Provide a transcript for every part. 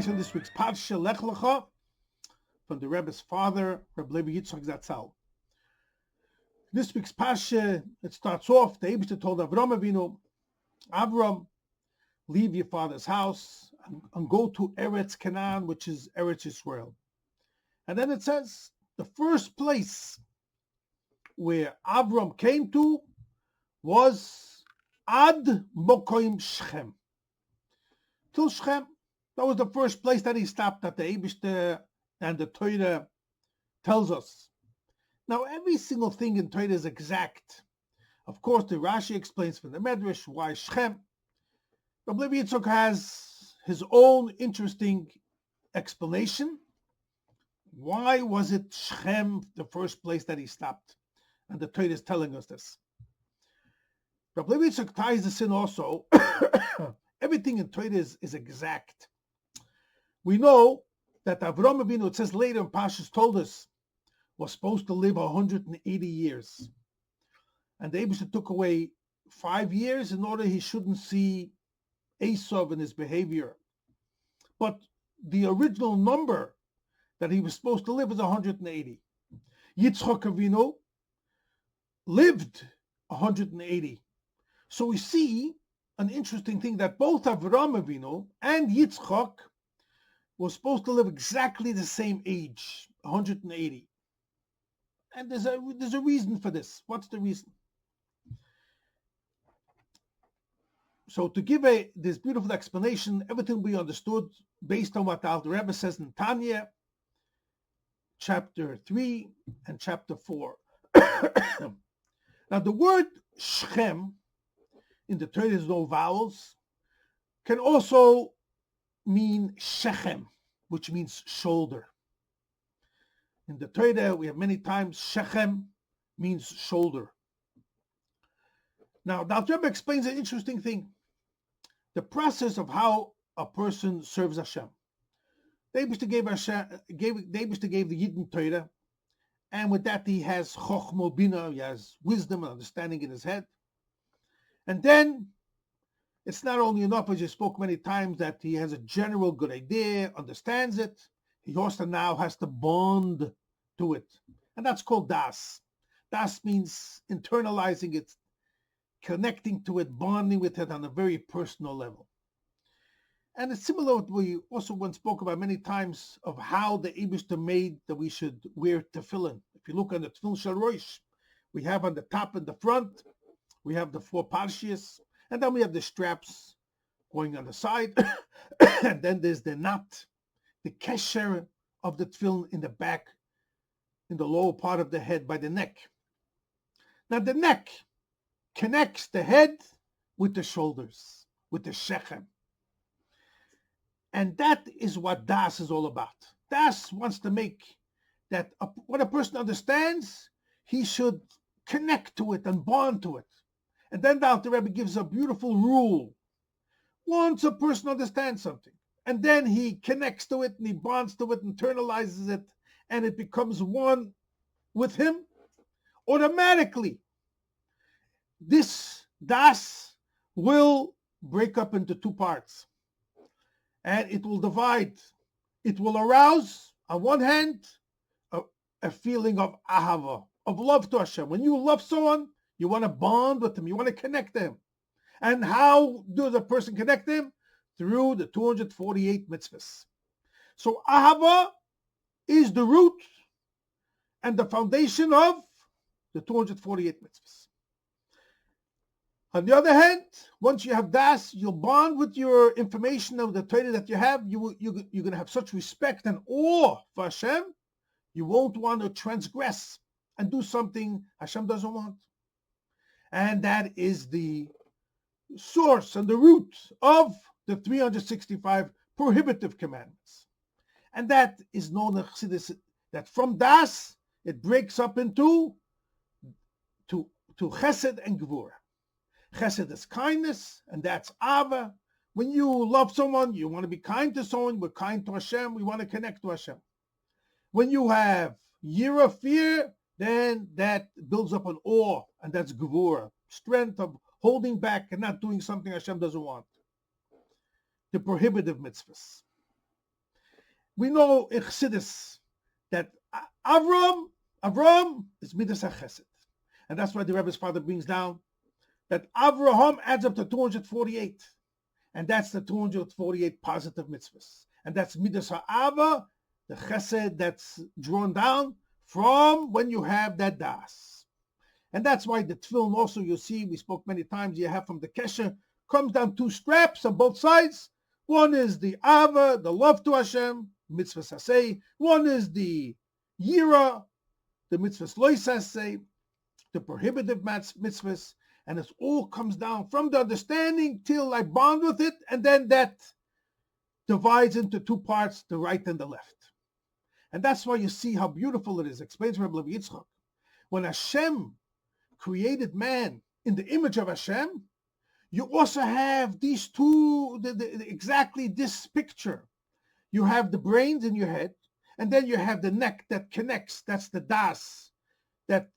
Parsha on this week's Parsha Lech Lecha from the Rebbe's father, Rabbi Yitzchok Zatzal. This week's Parsha, it starts off, the Rebbe told Avram, leave your father's house and go to Eretz Canaan, which is Eretz Israel. And then it says, the first place where Avram came to was Ad Mokoim Shechem. Till Shechem. That was the first place that he stopped at the Eibishter and the Torah tells us. Now, every single thing in Torah is exact. Of course, the Rashi explains from the Medrash why Shechem. But Levi Yitzchok has his own interesting explanation. Why was it Shechem the first place that he stopped? And the Torah is telling us this. Rabbi Yitzchok ties this in also. Everything in Torah is exact. We know that Avram Avinu, it says later in Parshas, told us, was supposed to live 180 years. And the Rebbe took away 5 years in order he shouldn't see Esau in his behavior. But the original number that he was supposed to live is 180. Yitzchok Avinu lived 180. So we see an interesting thing that both Avram Avinu and Yitzchok was supposed to live exactly the same age, 180. And there's a reason for this. What's the reason? So to give this beautiful explanation, everything we understood based on what the Rebbe says in Tanya, chapter 3 and chapter 4. Now the word Shechem, in the Torah there's no vowels, can also mean Shechem, which means shoulder. In the Torah, we have many times Shechem means shoulder. Now, the Rebbe explains an interesting thing. The process of how a person serves Hashem. The Rebbe gave the Yidden Torah, and with that he has Chochmo Bina, he has wisdom and understanding in his head. And then it's not only enough, as you spoke many times, that he has a general good idea, understands it. He also now has to bond to it. And that's called Das. Das means internalizing it, connecting to it, bonding with it on a very personal level. And it's similar to what we also once spoke about many times of how the Eibishter made that we should wear tefillin. If you look on the tefillin shel Rosh, we have on the top and the front, we have the 4 Parshas, and then we have the straps going on the side. And then there's the knot, the kesher of the tefillin in the back, in the lower part of the head by the neck. Now the neck connects the head with the shoulders, with the shechem. And that is what Das is all about. Das wants to make that what a person understands, he should connect to it and bond to it. And then the Rebbe gives a beautiful rule. Once a person understands something, and then he connects to it and he bonds to it, internalizes it, and it becomes one with him, automatically, this Das will break up into 2 parts. And it will divide. It will arouse, on one hand, a feeling of ahava, of love to Hashem. When you love someone, you want to bond with him. You want to connect to him. And how does a person connect to him? Through the 248 mitzvahs. So ahava is the root and the foundation of the 248 mitzvahs. On the other hand, once you have Das, you'll bond with your information of the Torah that you have. You're going to have such respect and awe for Hashem. You won't want to transgress and do something Hashem doesn't want. And that is the source and the root of the 365 prohibitive commandments. And that is known as Chassidus, that from Das, it breaks up into to Chesed and Gevurah. Chesed is kindness, and that's Ava. When you love someone, you want to be kind to someone. We're kind to Hashem. We want to connect to Hashem. When you have Yira, fear, then that builds up an awe, and that's Gevurah, strength of holding back and not doing something Hashem doesn't want. The prohibitive mitzvahs. we know in Chassidus that Avram is Midas HaChesed. And that's why the Rebbe's father brings down that Avraham adds up to 248. And that's the 248 positive mitzvahs. And that's Midas HaAva, the Chesed that's drawn down from when you have that Das. And that's why the tefillin also, you see, we spoke many times, you have from the Kesher, comes down 2 straps on both sides. One is the Ava, the love to Hashem, mitzvah saseh. One is the Yira, the mitzvahs loy saseh, the prohibitive mitzvahs. And it all comes down from the understanding till I bond with it, and then that divides into 2 parts, the right and the left. And that's why you see how beautiful it is. Explains Rebbe Yitzchok. When Hashem created man in the image of Hashem, you also have these 2, exactly this picture. You have the brains in your head, and then you have the neck that connects. That's the das that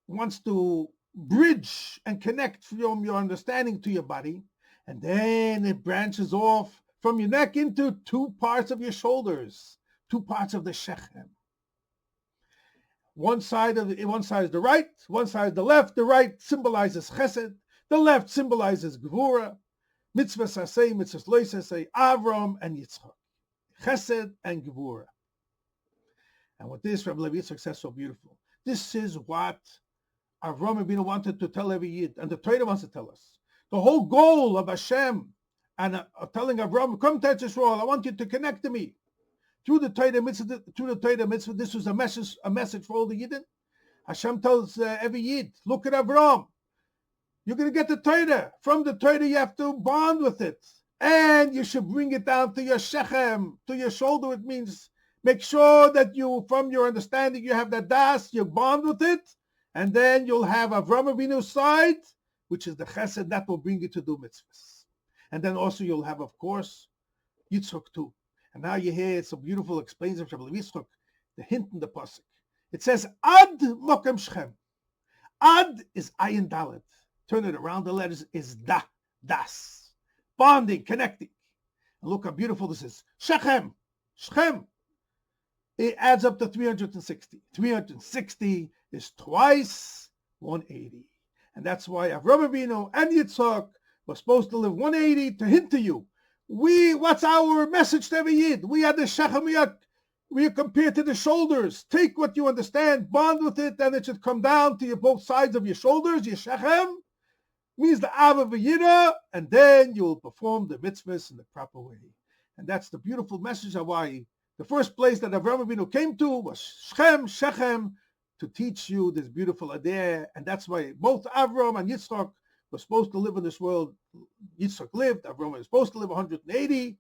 wants to bridge and connect from your understanding to your body. And then it branches off from your neck into 2 parts of your shoulders, 2 parts of the shechem. One side is the right, one side is the left. The right symbolizes chesed. The left symbolizes gevura, mitzvah saseh, mitzvah loy saseh, Avram and Yitzchok, chesed and gevura. And what this Rebbe Yitzchok says so beautiful. This is what Avram Avinu wanted to tell every Yid, and the Torah wants to tell us. The whole goal of Hashem and telling Avram, come to Yisrael, I want you to connect to me. Through the Torah mitzvah, this was a message for all the Yidden. Hashem tells every Yid, look at Avram. You're going to get the Torah. From the Torah, you have to bond with it. And you should bring it down to your shechem, to your shoulder. It means make sure that you, from your understanding, you have that das, you bond with it. And then you'll have Avram Avinu's side, which is the chesed, that will bring you to do mitzvahs. And then also you'll have, of course, Yitzchok too. And now you hear it's so beautiful, explains of Rabbi Yitzchok, the hint in the pasuk. It says, Ad Mokem Shechem. Ad is ayin dalet. Turn it around, the letters is das. Bonding, connecting. And look how beautiful this is. Shechem. It adds up to 360. 360 is twice 180. And that's why Avraham Avinu and Yitzchok were supposed to live 180 to hint to you. What's our message to every Yid? We are the Shechem, we are compared to the shoulders. Take what you understand, bond with it, and it should come down to your both sides of your shoulders. Your Shechem means the Ava V'Yira, and then you will perform the mitzvahs in the proper way. And that's the beautiful message of why the first place that Avraham Avinu came to was Shechem, to teach you this beautiful idea. And that's why both Avram and Yitzchok were supposed to live in this world. Yitzchok lived, Avram was supposed to live 180.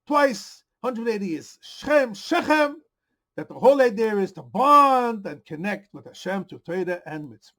Twice, 180 is Shechem, that the whole idea is to bond and connect with Hashem through Torah and mitzvah.